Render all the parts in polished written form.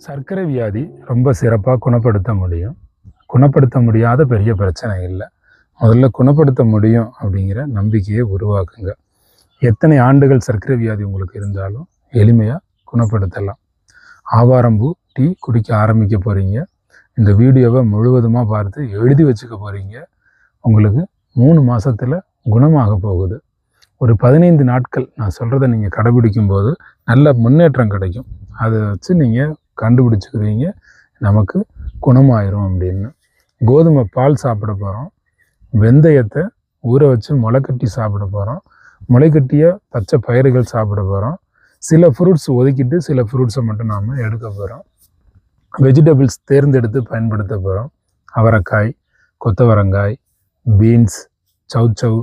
சர்க்கரை வியாதி ரொம்ப சிறப்பாக குணப்படுத்த முடியும். குணப்படுத்த முடியாத பெரிய பிரச்சனை இல்லை. முதல்ல குணப்படுத்த முடியும் அப்படிங்கிற நம்பிக்கையை உருவாக்குங்க. எத்தனை ஆண்டுகள் சர்க்கரை வியாதி உங்களுக்கு இருந்தாலும் எளிமையாக குணப்படுத்தலாம். ஆவாரம்பூ டீ குடிக்க ஆரம்பிக்க போகிறீங்க. இந்த வீடியோவை முழுவதுமாக பார்த்து எழுதி வச்சுக்க போகிறீங்க. உங்களுக்கு 3 மாதத்தில் குணமாக போகுது. ஒரு 15 நாட்கள் நான் சொல்கிறத நீங்கள் கடைபிடிக்கும் போது நல்ல முன்னேற்றம் கிடைக்கும். அதை வச்சு நீங்கள் கண்டுபிடிச்சிக்கிறீங்க நமக்கு குணமாயிரும் அப்படின்னு. கோதுமை பால் சாப்பிட போகிறோம். வெந்தயத்தை ஊற வச்சு முளைக்கட்டி சாப்பிட போகிறோம். முளைக்கட்டிய பச்சை பயிர்கள் சாப்பிட போகிறோம். சில ஃப்ரூட்ஸ் ஒதுக்கிட்டு சில ஃப்ரூட்ஸை மட்டும் நாம் எடுக்க போகிறோம். வெஜிடபிள்ஸ் தேர்ந்தெடுத்து பயன்படுத்த போகிறோம். அவரைக்காய், கொத்தவரங்காய், பீன்ஸ், சௌச்சவ்,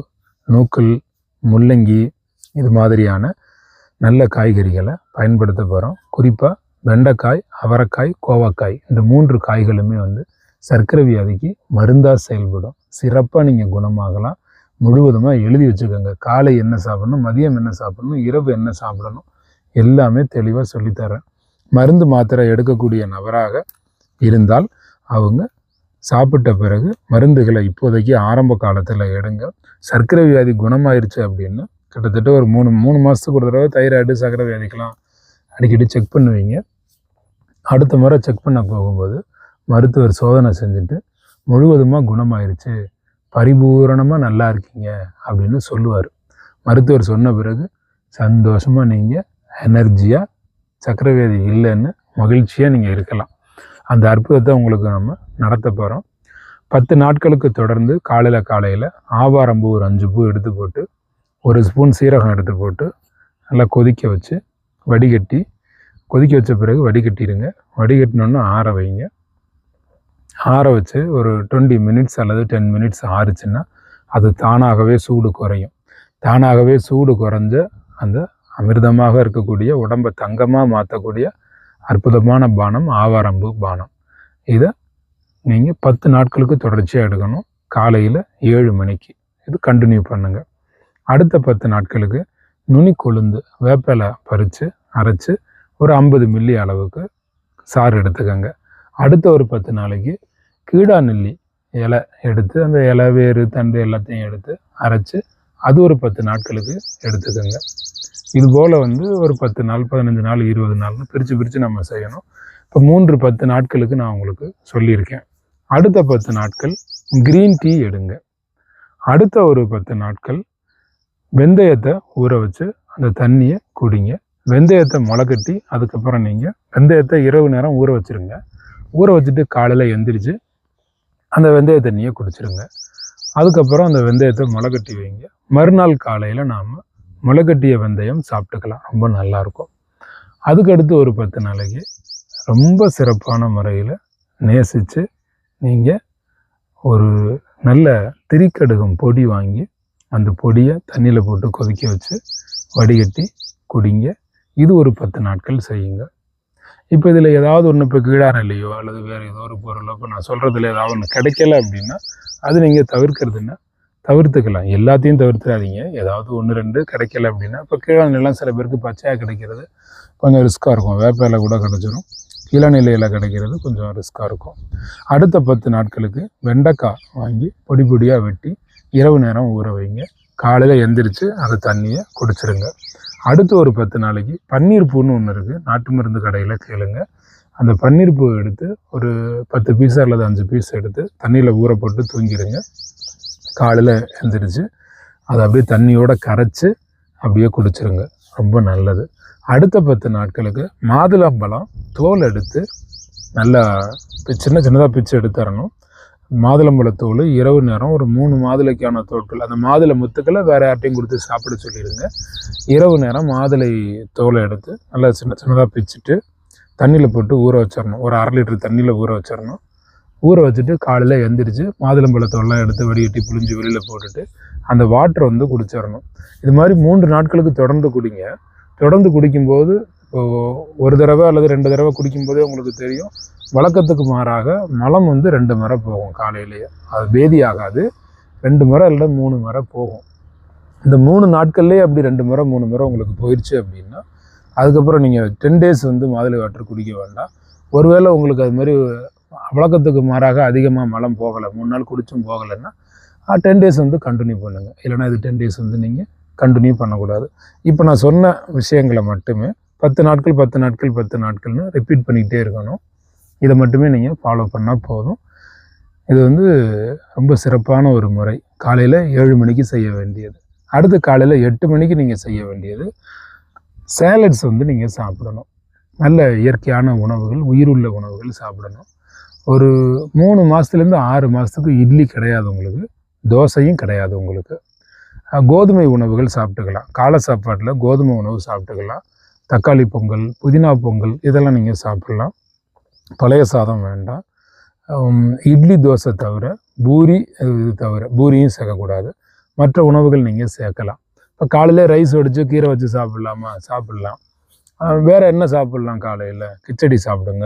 நூக்கல், முள்ளங்கி, இது மாதிரியான நல்ல காய்கறிகளை பயன்படுத்த போகிறோம். குறிப்பாக வெண்டைக்காய், அவரைக்காய், கோவக்காய், இந்த 3 காய்களுமே சர்க்கரை வியாதிக்கு மருந்தாக செயல்படும். சிறப்பாக நீங்கள் குணமாகலாம். முழுவதுமாக எழுதி வச்சுக்கோங்க. காலை என்ன சாப்பிடணும், மதியம் என்ன சாப்பிடணும், இரவு என்ன சாப்பிடணும், எல்லாமே தெளிவாக சொல்லித்தரேன். மருந்து மாத்திரை எடுக்கக்கூடிய நபராக இருந்தால் அவங்க சாப்பிட்ட பிறகு மருந்துகளை இப்போதைக்கு ஆரம்ப காலத்தில் எடுங்க. சர்க்கரை வியாதி குணமாயிருச்சு அப்படின்னு கிட்டத்தட்ட ஒரு 3 மாதத்துக்கு ஒரு தடவை தைராய்டு, சர்க்கரை வியாதிக்கெலாம் அடிக்கடி செக் பண்ணுவீங்க. அடுத்த முறை செக் பண்ண போகும்போது மருத்துவர் சோதனை செஞ்சுட்டு முழுவதுமாக குணமாயிருச்சு, பரிபூரணமாக நல்லா இருக்கீங்க அப்படின்னு சொல்லுவார். மருத்துவர் சொன்ன பிறகு சந்தோஷமாக நீங்கள் எனர்ஜியாக சர்க்கரை வியாதி இல்லைன்னு மகிழ்ச்சியாக நீங்கள் இருக்கலாம். அந்த அற்புதத்தை உங்களுக்கு நம்ம நடத்த போகிறோம். 10 நாட்களுக்கு தொடர்ந்து காலையில் ஆவாரம்பூ ஒரு 5 பூ எடுத்து போட்டு 1 ஸ்பூன் சீரகம் எடுத்து போட்டு நல்லா கொதிக்க வச்சு வடிகட்டி, கொதிக்க வச்ச பிறகு வடிகட்டிடுங்க. வடிகட்டினோன்னு ஆற வைங்க. ஆற வச்சு ஒரு 20 மினிட்ஸ் அல்லது 10 மினிட்ஸ் ஆறுச்சுன்னா அது தானாகவே சூடு குறையும். தானாகவே சூடு குறைஞ்ச அந்த அமிர்தமாக இருக்கக்கூடிய உடம்பை தங்கமாக மாற்றக்கூடிய அற்புதமான பானம் ஆவாரம்பூ பானம். இதை நீங்கள் 10 நாட்களுக்கு தொடர்ச்சியாக எடுக்கணும். காலையில் 7 மணிக்கு இது கண்டினியூ பண்ணுங்கள். அடுத்த 10 நாட்களுக்கு நுனி கொழுந்து வேப்பிலை பறித்து அரைச்சி ஒரு 50 மில்லி அளவுக்கு சாறு எடுத்துக்கோங்க. அடுத்த ஒரு 10 நாளைக்கு கீழா நெல்லி இலை எடுத்து அந்த இலை, வேறு, தண்டு எல்லாத்தையும் எடுத்து அரைச்சி அது ஒரு 10 நாட்களுக்கு எடுத்துக்கோங்க. இதுபோல் ஒரு 10 நாள், 15 நாள், 20 நாள்னு பிரித்து நம்ம செய்யணும். இப்போ 10 நாட்களுக்கு நான் உங்களுக்கு சொல்லியிருக்கேன். அடுத்த 10 நாட்கள் க்ரீன் டீ எடுங்க. அடுத்த ஒரு 10 நாட்கள் வெந்தயத்தை ஊற வச்சு அந்த தண்ணியை குடிங்க. வெந்தயத்தை முளைக்கட்டி அதுக்கப்புறம் நீங்கள் வெந்தயத்தை இரவு நேரம் ஊற வச்சுருங்க. ஊற வச்சுட்டு காலையில் எந்திரிச்சு அந்த வெந்தய தண்ணியை குடிச்சிருங்க. அதுக்கப்புறம் அந்த வெந்தயத்தை முளைக்கட்டி வைங்க. மறுநாள் காலையில் நாம் முளைக்கட்டிய வெந்தயம் சாப்பிட்டுக்கலாம். ரொம்ப நல்லாயிருக்கும். அதுக்கடுத்து ஒரு 10 நாளைக்கு ரொம்ப சிறப்பான முறையில் நேசித்து நீங்கள் ஒரு நல்ல திரிக்கடுகம் பொடி வாங்கி அந்த பொடியை தண்ணியில் போட்டு கொதிக்க வச்சு வடிகட்டி குடிங்க. இது ஒரு 10 நாட்கள் செய்யுங்க. இப்போ இதில் ஏதாவது ஒன்று, இப்போ கீழாநெல்லியோ அல்லது வேறு ஏதோ ஒரு பொருளோ இப்போ நான் சொல்கிறதுல ஏதாவது ஒன்று கிடைக்கல அப்படின்னா அது நீங்கள் தவிர்க்கிறதுன்னா தவிர்த்துக்கலாம். எல்லாத்தையும் தவிர்த்துடாதீங்க. ஏதாவது 1, 2 கிடைக்கல அப்படின்னா, இப்போ கீழாநெல்லாம் சில பேருக்கு பச்சையாக கிடைக்கிறது கொஞ்சம் ரிஸ்க்காக இருக்கும். வேப்பையில் கூட கிடைச்சிரும். கீழாநெல்லியில் கிடைக்கிறது கொஞ்சம் ரிஸ்க்காக இருக்கும். அடுத்த 10 நாட்களுக்கு வெண்டைக்காய் வாங்கி பொடி பொடியாக வெட்டி இரவு நேரம் ஊற வைங்க. காலையில் எந்திரிச்சு அந்த தண்ணியை குடிச்சிருங்க. அடுத்து ஒரு 10 நாளைக்கு பன்னீர் பூன்னு ஒன்று இருக்குது. நாட்டு மருந்து கடையில் கேளுங்க. அந்த பன்னீர் பூ எடுத்து ஒரு 10 பீஸ் அல்லது 5 பீஸ் எடுத்து தண்ணியில் ஊற போட்டு தூங்கிடுங்க. காலையில் எழுந்திரிச்சு அதை அப்படியே தண்ணியோடு கரைச்சி அப்படியே குடிச்சிருங்க. ரொம்ப நல்லது. அடுத்த 10 நாட்களுக்கு மாதுளம்பழம் தோல் எடுத்து நல்லா சின்னதாக பிச்சு எடுத்துடணும். மாதுளம்பழத்தோல் இரவு நேரம் ஒரு 3 மாதுளைக்கான தோட்கள், அந்த மாதுளை முத்துக்களை வேறு யார்ட்டையும் கொடுத்து சாப்பிட சொல்லிடுங்க. இரவு நேரம் மாதுளை தோலை எடுத்து நல்லா சின்னதாக பிச்சுட்டு தண்ணியில் போட்டு ஊற வச்சிடணும். ஒரு 1/2 லிட்டர் தண்ணியில் ஊற வச்சிடணும். ஊற வச்சுட்டு காலையில் எந்திரிச்சு மாதுளம்பழத்தோல்லாம் எடுத்து வடிகட்டி புழிஞ்சு வெளியில் போட்டுட்டு அந்த வாட்டரை குடிச்சிடணும். இது மாதிரி 3 நாட்களுக்கு தொடர்ந்து குடிங்க. தொடர்ந்து குடிக்கும்போது இப்போது ஒரு தடவை அல்லது 2 தடவை குடிக்கும்போதே உங்களுக்கு தெரியும், வழக்கத்துக்கு மாறாக மலம் 2 முறை போகும் காலையிலேயே. அது பேதி ஆகாது. 2 முறை இல்லை 3 முறை போகும். இந்த 3 நாட்கள்லேயே அப்படி 2 முறை 3 முறை உங்களுக்கு போயிடுச்சு அப்படின்னா அதுக்கப்புறம் நீங்கள் 10 டேஸ் மாதுளை வாட்டர் குடிக்க வேண்டாம். ஒருவேளை உங்களுக்கு அது மாதிரி வழக்கத்துக்கு மாறாக அதிகமாக மலம் போகலை, 3 நாள் குடிச்சும் போகலைன்னா 10 டேஸ் வந்து கண்டினியூ பண்ணுங்கள். இல்லைனா இது 10 டேஸ் வந்து நீங்கள் கண்டினியூ பண்ணக்கூடாது. இப்போ நான் சொன்ன விஷயங்களை மட்டுமே 10 நாட்கள் 10 நாட்கள் 10 நாட்கள்னு ரிப்பீட் பண்ணிக்கிட்டே இருக்கணும். இதை மட்டுமே நீங்கள் ஃபாலோ பண்ணால் போதும். இது வந்து ரொம்ப சிறப்பான ஒரு முறை. காலையில் 7 மணிக்கு செய்ய வேண்டியது. அடுத்து காலையில் 8 மணிக்கு நீங்கள் செய்ய வேண்டியது, சேலட்ஸ் வந்து நீங்கள் சாப்பிடணும். நல்ல இயற்கையான உணவுகள், உயிருள்ள உணவுகள் சாப்பிடணும். ஒரு 3 மாதத்துலேருந்து 6 மாதத்துக்கு இட்லி கிடையாது உங்களுக்கு, தோசையும் கிடையாது உங்களுக்கு. கோதுமை உணவுகள் சாப்பிட்டுக்கலாம். காலை சாப்பாட்டில் கோதுமை உணவு சாப்பிட்டுக்கலாம். தக்காளி பொங்கல், புதினா பொங்கல் இதெல்லாம் நீங்கள் சாப்பிட்லாம். பழைய சாதம் வேண்டாம். இட்லி தோசை தவிர பூரி, இது தவிர பூரியும் சேர்க்கக்கூடாது. மற்ற உணவுகள் நீங்கள் சேர்க்கலாம். இப்போ காலையில் ரைஸ் வடித்து கீரை வச்சு சாப்பிட்லாமா? சாப்பிட்லாம். வேறு என்ன சாப்பிட்லாம்? காலையில் கிச்சடி சாப்பிடுங்க,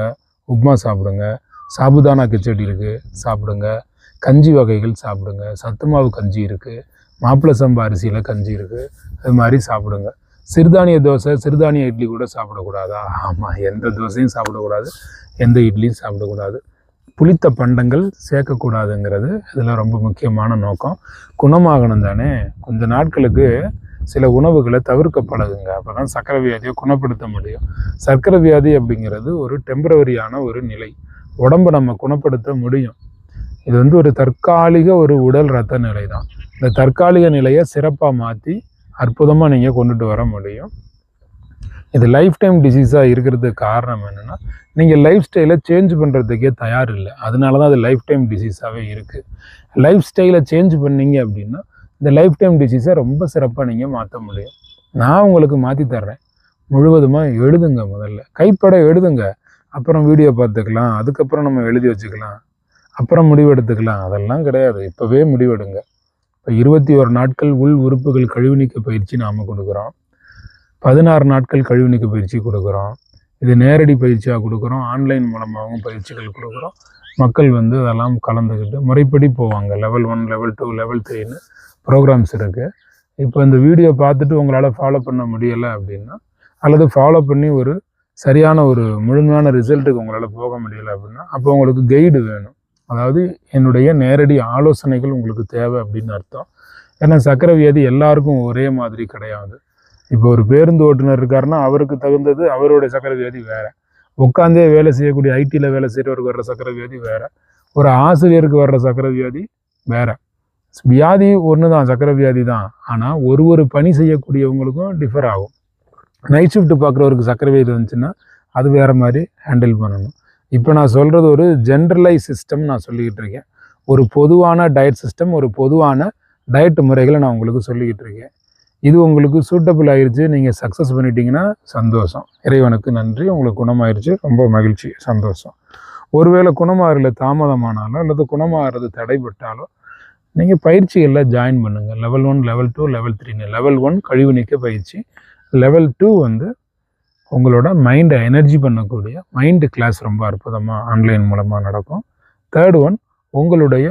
உப்மா சாப்பிடுங்க, சாபுதானா கிச்சடி இருக்குது சாப்பிடுங்க, கஞ்சி வகைகள் சாப்பிடுங்க, சத்து மாவு கஞ்சி இருக்குது, மாப்பிள்ளை சம்பா அரிசியில் கஞ்சி இருக்குது, அது மாதிரி சாப்பிடுங்க. சிறுதானிய தோசை, சிறுதானிய இட்லி கூட சாப்பிடக்கூடாதா? ஆமாம், எந்த தோசையும் சாப்பிடக்கூடாது, எந்த இட்லியும் சாப்பிடக்கூடாது. புளித்த பண்டங்கள் சேர்க்கக்கூடாதுங்கிறது இதில் ரொம்ப முக்கியமான நோக்கம். குணமாகணும் தானே, கொஞ்ச நாட்களுக்கு சில உணவுகளை தவிர்க்க பழகுங்க. அப்போ தான் சர்க்கரை வியாதியை குணப்படுத்த முடியும். சர்க்கரை வியாதி அப்படிங்கிறது ஒரு டெம்பரவரியான ஒரு நிலை. உடம்பை நம்ம குணப்படுத்த முடியும். இது வந்து ஒரு தற்காலிக ஒரு உடல் ரத்த நிலை தான். இந்த தற்காலிக நிலையை சிறப்பாக மாற்றி அற்புதமாக நீங்கள் கொண்டுட்டு வர முடியும். இது லைஃப் டைம் டிசீஸாக இருக்கிறதுக்கு காரணம் என்னென்னா, நீங்கள் லைஃப் ஸ்டைலை சேஞ்ச் பண்ணுறதுக்கே தயார் இல்லை. அதனால தான் அது லைஃப் டைம் டிசீஸாகவே இருக்குது. லைஃப் ஸ்டைலை சேஞ்ச் பண்ணீங்க அப்படின்னா இந்த லைஃப் டைம் டிசீஸை ரொம்ப சிறப்பாக நீங்கள் மாற்ற முடியும். நான் உங்களுக்கு மாற்றி தர்றேன். முழுவதுமாக எழுதுங்க, முதல்ல கைப்பட எழுதுங்க. அப்புறம் வீடியோ பார்த்துக்கலாம், அதுக்கப்புறம் நம்ம எழுதி வச்சுக்கலாம், அப்புறம் முடிவெடுத்துக்கலாம். அதெல்லாம் கிடையாது, இப்போவே முடிவெடுங்க. இப்போ 21 நாட்கள் உள் உறுப்புகள் கழிவு நீக்க பயிற்சி நாம் கொடுக்குறோம். 16 நாட்கள் கழிவு நீக்க பயிற்சி கொடுக்குறோம். இது நேரடி பயிற்சியாக கொடுக்குறோம், ஆன்லைன் மூலமாகவும் பயிற்சிகள் கொடுக்குறோம். மக்கள் வந்து அதெல்லாம் கலந்துக்கிட்டு முறைப்படி போவாங்க. லெவல் 1, லெவல் 2, லெவல் 3ன்னு ப்ரோக்ராம்ஸ் இருக்குது. இப்போ இந்த வீடியோ பார்த்துட்டு உங்களால் ஃபாலோ பண்ண முடியலை அப்படின்னா, அல்லது ஃபாலோ பண்ணி ஒரு சரியான ஒரு முழுமையான ரிசல்ட்டுக்கு உங்களால் போக முடியலை அப்படின்னா, அப்போ உங்களுக்கு கைடு வேணும். அதாவது என்னுடைய நேரடி ஆலோசனைகள் உங்களுக்கு தேவை அப்படின்னு அர்த்தம். ஏன்னா சர்க்கரை வியாதி எல்லாருக்கும் ஒரே மாதிரி கிடையாது. இப்போ ஒரு பேருந்து ஓட்டுநர் இருக்காருன்னா அவருக்கு தகுந்தது அவருடைய சர்க்கரை வியாதி வேறு. உட்காந்தே வேலை செய்யக்கூடிய ஐடியில் வேலை செய்கிறவருக்கு வர்ற சர்க்கரை வியாதி வேறு. ஒரு ஆசிரியருக்கு வர்ற சர்க்கரை வியாதி வேறு. வியாதி ஒன்று தான், சர்க்கரை வியாதி தான். ஆனால் ஒரு பணி செய்யக்கூடியவங்களுக்கும் டிஃபர் ஆகும். நைட் ஷிஃப்ட் பார்க்குறவருக்கு சர்க்கரை வியாதி வந்துச்சுன்னா அது வேறு மாதிரி ஹேண்டில் பண்ணணும். இப்போ நான் சொல்கிறது ஒரு ஜென்ரலைஸ் சிஸ்டம் நான் சொல்லிக்கிட்டு இருக்கேன். ஒரு பொதுவான டயட் சிஸ்டம், ஒரு பொதுவான டயட் முறைகளை நான் உங்களுக்கு சொல்லிக்கிட்டு இருக்கேன். இது உங்களுக்கு சூட்டபிள் ஆயிடுச்சு, நீங்கள் சக்ஸஸ் பண்ணிட்டீங்கன்னா சந்தோஷம், இறைவனுக்கு நன்றி. உங்களுக்கு குணமாயிருச்சு, ரொம்ப மகிழ்ச்சி, சந்தோஷம். ஒருவேளை குணமாகறதுல தாமதமானாலோ அல்லது குணமாகிறது தடைப்பட்டாலோ நீங்கள் பயிற்சிகளில் ஜாயின் பண்ணுங்கள். லெவல் 1, லெவல் 2, லெவல் 3ன்னு. லெவல் 1 கழிவு நீக்க பயிற்சி, லெவல் 2 வந்து உங்களோட மைண்டை எனர்ஜி பண்ணக்கூடிய மைண்டு கிளாஸ் ரொம்ப அற்புதமாக ஆன்லைன் மூலமாக நடக்கும். 3rd ஒன் உங்களுடைய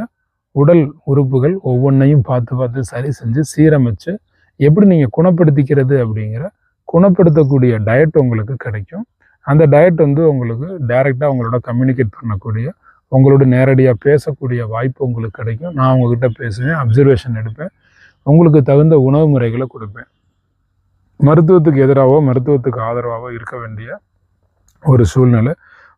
உடல் உறுப்புகள் ஒவ்வொன்றையும் பார்த்து சரி செஞ்சு சீரமைச்சு எப்படி நீங்கள் குணப்படுத்திக்கிறது அப்படிங்கிற குணப்படுத்தக்கூடிய டயட் உங்களுக்கு கிடைக்கும். அந்த டயட் வந்து உங்களுக்கு டைரெக்டாக உங்களோட கம்யூனிகேட் பண்ணக்கூடிய, உங்களோட நேரடியாக பேசக்கூடிய வாய்ப்பு உங்களுக்கு கிடைக்கும். நான் உங்ககிட்ட பேசுவேன், அப்சர்வேஷன் எடுப்பேன், உங்களுக்கு தகுந்த உணவு முறைகளை கொடுப்பேன். மருத்துவத்துக்கு எதிராகவோ மருத்துவத்துக்கு ஆதரவாகவோ இருக்க வேண்டிய ஒரு சூழ்நிலை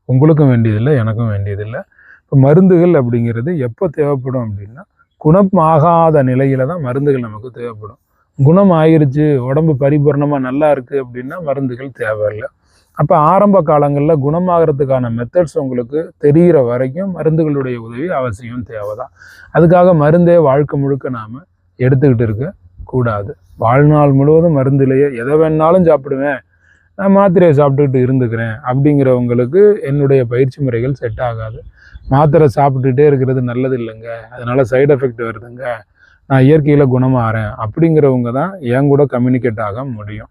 உங்களுக்கும் வேண்டியதில்லை, எனக்கும் வேண்டியதில்லை. இப்போ மருந்துகள் அப்படிங்கிறது எப்போ தேவைப்படும் அப்படின்னா, குணம் ஆகாத நிலையில தான் மருந்துகள் நமக்கு தேவைப்படும். குணம் ஆகிருச்சு, உடம்பு பரிபூர்ணமாக நல்லா இருக்குது அப்படின்னா மருந்துகள் தேவையில்லை. அப்போ ஆரம்ப காலங்களில் குணமாகறதுக்கான மெத்தட்ஸ் உங்களுக்கு தெரிகிற வரைக்கும் மருந்துகளுடைய உதவி அவசியம் தேவைதான். அதுக்காக மருந்தே வாழ்க்கை முழுக்க நாம் எடுத்துக்கிட்டு இருக்கக்கூடாது. வாழ்நாள் முழுவதும் மருந்துலையே எதை வேணாலும் சாப்பிடுவேன், நான் மாத்திரையை சாப்பிட்டுக்கிட்டு இருந்துக்கிறேன் அப்படிங்கிறவங்களுக்கு என்னுடைய பயிற்சி முறைகள் செட் ஆகாது. மாத்திரை சாப்பிட்டுட்டே இருக்கிறது நல்லது இல்லைங்க, அதனால் சைடு எஃபெக்ட் வருதுங்க, நான் இயற்கையில் குணமாகறேன் அப்படிங்கிறவங்க தான் என் கூட கம்யூனிகேட் ஆக முடியும்.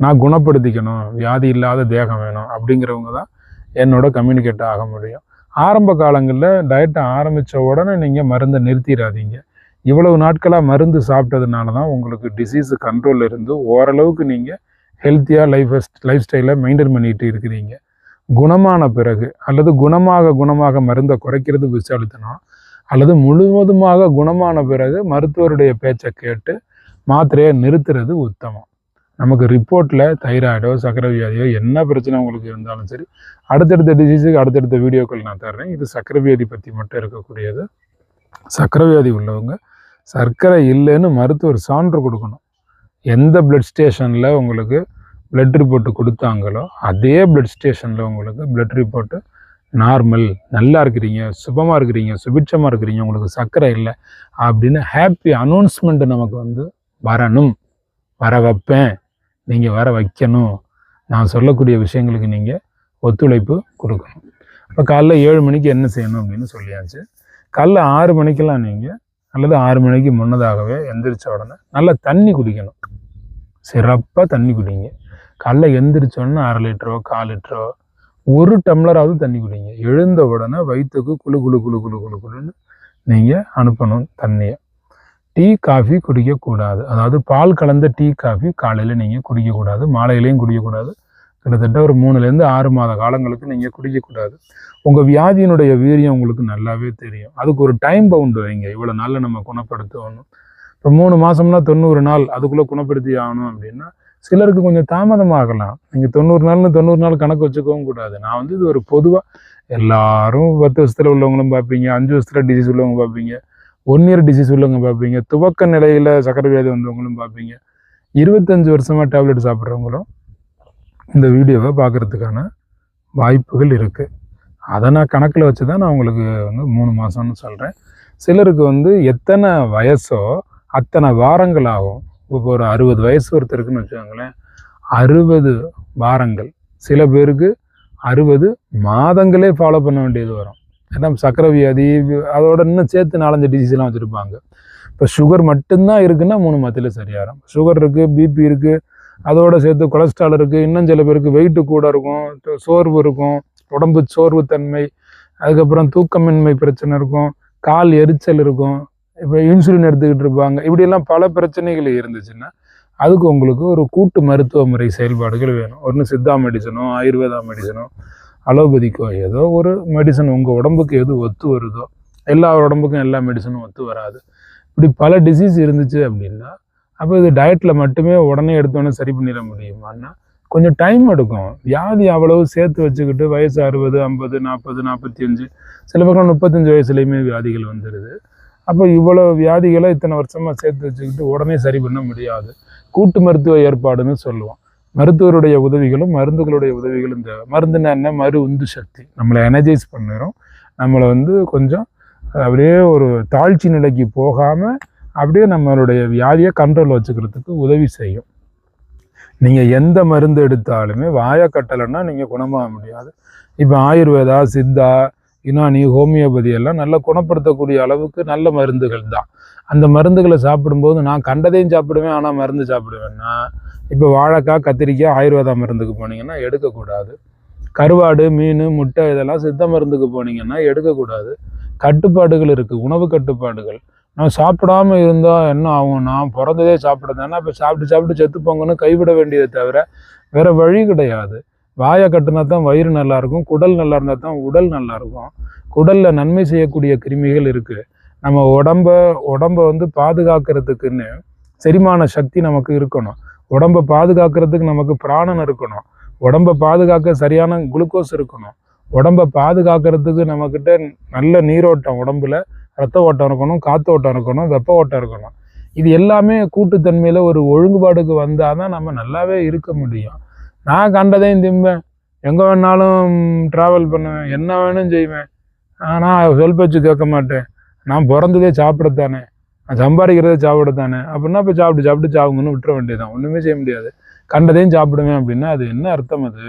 நான் குணப்படுத்திக்கணும், வியாதி இல்லாத தேகம் வேணும் அப்படிங்கிறவங்க தான் என்னோட கம்யூனிகேட் ஆக முடியும். ஆரம்ப காலங்களில் டயட்டை ஆரம்பித்த உடனே நீங்கள் மருந்தை நிறுத்திடாதீங்க. இவ்வளவு நாட்களாக மருந்து சாப்பிட்டதுனால தான் உங்களுக்கு டிசீஸு கண்ட்ரோலில் இருந்து ஓரளவுக்கு நீங்கள் ஹெல்த்தியாக லைஃப் ஸ்டைலை மெயின்டைன் பண்ணிட்டு இருக்கிறீங்க. குணமான பிறகு அல்லது குணமாக மருந்தை குறைக்கிறது புத்திசாலித்தனம், அல்லது முழுவதுமாக குணமான பிறகு மருத்துவருடைய பேச்சை கேட்டு மாத்திரையை நிறுத்துறது உத்தமம். நமக்கு ரிப்போர்ட்டில் தைராய்டோ சர்க்கரை வியாதியோ என்ன பிரச்சனை உங்களுக்கு இருந்தாலும் சரி, அடுத்தடுத்த டிசீஸுக்கு அடுத்தடுத்த வீடியோக்கள் நான் தர்றேன். இது சர்க்கரை வியாதி பற்றி மட்டும் இருக்கக்கூடியது. சர்க்கரை வியாதி உள்ளவங்க சர்க்கரை இல்லைன்னு மருத்துவர் சான்று கொடுக்கணும். எந்த பிளட் ஸ்டேஷனில் உங்களுக்கு பிளட் ரிப்போர்ட்டு கொடுத்தாங்களோ அதே பிளட் ஸ்டேஷனில் உங்களுக்கு பிளட் ரிப்போர்ட்டு நார்மல், நல்லா இருக்கிறீங்க, சுபமாக இருக்கிறீங்க, சுபிட்சமாக இருக்கிறீங்க, உங்களுக்கு சர்க்கரை இல்லை அப்படின்னு ஹாப்பி அனௌன்ஸ்மெண்ட்டு நமக்கு வந்து வரணும். வர வைப்பேன், நீங்கள் வர வைக்கணும். நான் சொல்லக்கூடிய விஷயங்களுக்கு நீங்கள் ஒத்துழைப்பு கொடுக்கணும். இப்போ காலைல 7 மணிக்கு என்ன செய்யணும் அப்படின்னு சொல்லியாச்சு. காலைல 6 மணிக்கெல்லாம் நீங்கள் அல்லது 6 மணிக்கு முன்னதாகவே எந்திரிச்ச உடனே நல்லா தண்ணி குடிக்கணும். சிறப்பாக தண்ணி குடிங்க. காலைல எந்திரிச்சோடனே 1/2 லிட்டரோ 1/4 லிட்டரோ 1 டம்ளராவது தண்ணி குடிங்க. எழுந்த உடனே வயிற்றுக்கு குளுன்னு நீங்கள் அனுப்பணும் தண்ணியை. டீ காஃபி குடிக்கக்கூடாது. அதாவது பால் கலந்த டீ காஃபி காலையில் நீங்கள் குடிக்கக்கூடாது, மாலையிலையும் குடிக்கக்கூடாது. கிட்டத்தட்ட ஒரு 3லேருந்து 6 மாத காலங்களுக்கு நீங்கள் குடிக்கக்கூடாது. உங்கள் வியாதியினுடைய வீரியம் உங்களுக்கு நல்லாவே தெரியும். அதுக்கு ஒரு டைம் பவுண்டு வைங்க. இவ்வளோ நாளில் நம்ம குணப்படுத்தணும். இப்போ 3 மாதம்னா 90 நாள் அதுக்குள்ளே குணப்படுத்தி ஆகணும் அப்படின்னா சிலருக்கு கொஞ்சம் தாமதமாகலாம். நீங்கள் 90 நாள் கணக்கு வச்சுக்கவும் கூடாது. நான் வந்து இது ஒரு பொதுவாக எல்லாரும் 10 வருஷத்தில் உள்ளவங்களும் பார்ப்பீங்க, 5 வருஷத்தில் டிசீஸ் உள்ளவங்க பார்ப்பீங்க, 1 இயர் டிசீஸ் உள்ளவங்க பார்ப்பீங்க, துவக்க நிலையில் சர்க்கரை வியாதி வந்தவங்களும் பார்ப்பீங்க, 25 வருஷமாக டேப்லெட் சாப்பிட்றவங்களும் இந்த வீடியோவை பார்க்குறதுக்கான வாய்ப்புகள் இருக்குது. அதை நான் கணக்கில் வச்சு தான் நான் உங்களுக்கு வந்து 3 மாதம்னு சொல்கிறேன். சிலருக்கு வந்து எத்தனை வயசோ அத்தனை வாரங்கள் ஆகும். இப்போ ஒரு 60 வயசு ஒருத்தருக்குன்னு வச்சுக்கோங்களேன், 60 வாரங்கள், சில பேருக்கு 60 மாதங்களே ஃபாலோ பண்ண வேண்டியது வரும். ஏன்னா சர்க்கரை வியாதி அதோட இன்னும் சேர்த்து 4-5 டிசீஸ்லாம் வச்சுருப்பாங்க. இப்போ சுகர் மட்டும்தான் இருக்குன்னா 3 மாதத்தில் சரியாகும். சுகர் இருக்குது, பிபி இருக்குது, அதோட சேர்த்து கொலஸ்ட்ரால் இருக்குது, இன்னும் சில பேருக்கு வெயிட்டு கூட இருக்கும், சோர்வு இருக்கும், உடம்பு சோர்வு தன்மை, அதுக்கப்புறம் தூக்கமின்மை பிரச்சனை இருக்கும், கால் எரிச்சல் இருக்கும், இப்போ இன்சுலின் எடுத்துக்கிட்டு இருப்பாங்க. இப்படியெல்லாம் பல பிரச்சனைகள் இருந்துச்சுன்னா அதுக்கு உங்களுக்கு ஒரு கூட்டு மருத்துவ முறை செயல்பாடுகள் வேணும். ஒன்று சித்தா மெடிசனோ ஆயுர்வேதா மெடிசனோ அலோபதிக்கோ ஏதோ ஒரு மெடிசன் உங்கள் உடம்புக்கு எது ஒத்து வருதோ. எல்லா உடம்புக்கும் எல்லா மெடிசனும் ஒத்து வராது. இப்படி பல டிசீஸ் இருந்துச்சு அப்படின்னா அப்போ இது டயட்டில் மட்டுமே உடனே எடுத்தோன்னே சரி பண்ணிட முடியுமான்னா கொஞ்சம் டைம் எடுக்கும். வியாதி அவ்வளவு சேர்த்து வச்சுக்கிட்டு வயசு 60, 50, 40, 45, சில பக்கம் 35 வயசுலேயுமே வியாதிகள் வந்துடுது. அப்போ இவ்வளோ வியாதிகளை இத்தனை வருஷமாக சேர்த்து வச்சுக்கிட்டு உடனே சரி பண்ண முடியாது. கூட்டு மருத்துவ ஏற்பாடுன்னு சொல்லுவோம். மருத்துவருடைய உதவிகளும் மருந்துகளுடைய உதவிகளும் தேவை. மருந்துன்னா என்ன? மறு உந்து சக்தி, நம்மளை எனர்ஜைஸ் பண்ணிடும். நம்மளை வந்து கொஞ்சம் அப்படியே ஒரு தாழ்ச்சி நிலைக்கு போகாமல் அப்படியே நம்மளுடைய வியாதியை கண்ட்ரோல் வச்சுக்கிறதுக்கு உதவி செய்யும். நீங்கள் எந்த மருந்து எடுத்தாலுமே வாயை கட்டலைன்னா நீங்கள் குணமாக முடியாது. இப்போ ஆயுர்வேதா, சித்தா, யுனானி, ஹோமியோபதி எல்லாம் நல்லா குணப்படுத்தக்கூடிய அளவுக்கு நல்ல மருந்துகள் தான். அந்த மருந்துகளை சாப்பிடும்போது நான் கண்டதையும் சாப்பிடுவேன், ஆனால் மருந்து சாப்பிடுவேன்னா இப்போ வாழைக்காய், கத்திரிக்காய் ஆயுர்வேதா மருந்துக்கு போனீங்கன்னா எடுக்கக்கூடாது. கருவாடு, மீன், முட்டை இதெல்லாம் சித்த மருந்துக்கு போனீங்கன்னா எடுக்கக்கூடாது. கட்டுப்பாடுகள் இருக்குது, உணவு கட்டுப்பாடுகள். நான் சாப்பிடாம இருந்தால் என்ன ஆகும்? நான் பிறந்ததே சாப்பிட்றதுனா இப்போ சாப்பிட்டு செத்துப்போங்கன்னு கைவிட வேண்டியதை தவிர வேறு வழி கிடையாது. வாயை கட்டினா தான் வயிறு நல்லாயிருக்கும், குடல் நல்லா இருந்தால் தான் உடல் நல்லாயிருக்கும். குடலில் நன்மை செய்யக்கூடிய கிருமிகள் இருக்குது. நம்ம உடம்பை வந்து பாதுகாக்கிறதுக்குன்னு செரிமான சக்தி நமக்கு இருக்கணும். உடம்பை பாதுகாக்கிறதுக்கு நமக்கு பிராணன் இருக்கணும். உடம்பை பாதுகாக்க சரியான குளுக்கோஸ் இருக்கணும். உடம்பை பாதுகாக்கிறதுக்கு நம்மக்கிட்ட நல்ல நீரோட்டம், உடம்புல ரத்த ஓட்டம் இருக்கணும், காற்று ஓட்டம் இருக்கணும், வெப்ப ஓட்டம் இருக்கணும். இது எல்லாமே கூட்டுத்தன்மையில் ஒரு ஒழுங்குபாடுக்கு வந்தால் தான் நம்ம நல்லாவே இருக்க முடியும். நான் கண்டதையும் திம்பேன், எங்கே வேணாலும் ட்ராவல் பண்ணுவேன், என்ன வேணும் செய்வேன், ஆனால் சொல் பேச்சு கேட்க மாட்டேன், நான் பிறந்ததே சாப்பிடத்தானே, நான் சம்பாதிக்கிறதே சாப்பிடத்தானே அப்படின்னா இப்போ சாப்பிட்டு சாவுங்கன்னு விட்டுற வேண்டியதுதான். ஒன்றுமே செய்ய முடியாது. கண்டதையும் சாப்பிடுவேன் அப்படின்னா அது என்ன அர்த்தம்? அது